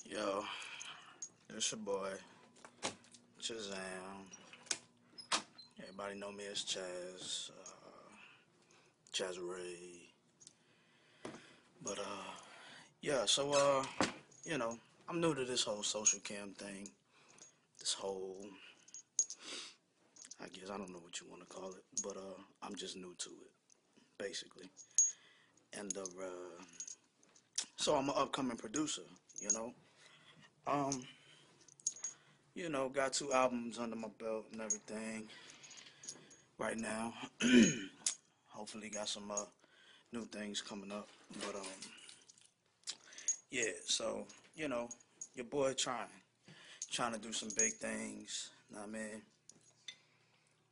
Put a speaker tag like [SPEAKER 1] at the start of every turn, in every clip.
[SPEAKER 1] Yo, it's your boy, Chazam. Everybody know me as Chaz, Chaz Ray. But, yeah, so, I'm new to this whole social cam thing. This whole, I guess, I don't know what you want to call it, but, I'm just new to it, basically. And, so I'm an upcoming producer, you know. Um, got 2 albums under my belt and everything right now. Hopefully got some, new things coming up. But yeah, so your boy trying to do some big things. Know what I mean,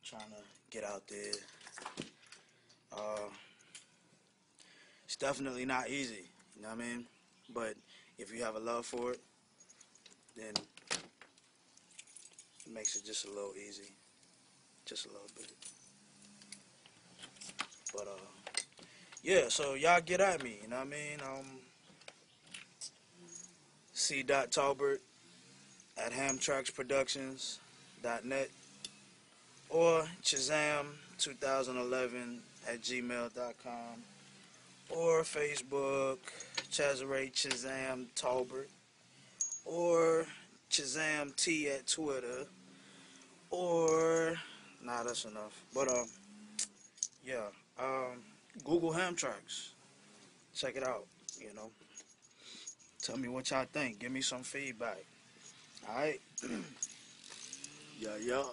[SPEAKER 1] trying to get out there. Uh, it's definitely not easy. You know what I mean, but if you have a love for it, then it makes it just a little easy, just a little bit. But yeah. So y'all get at me. You know what I mean? C.Talbert at hamtracksproductions.net or Shazam2011 at gmail.com or Facebook Chazare Shazam Talbert or Shazam T at Twitter or nah, that's enough. But yeah, Google Hamtracks. Check it out. You know, tell me what y'all think. Give me some feedback. All right. Yeah, yeah.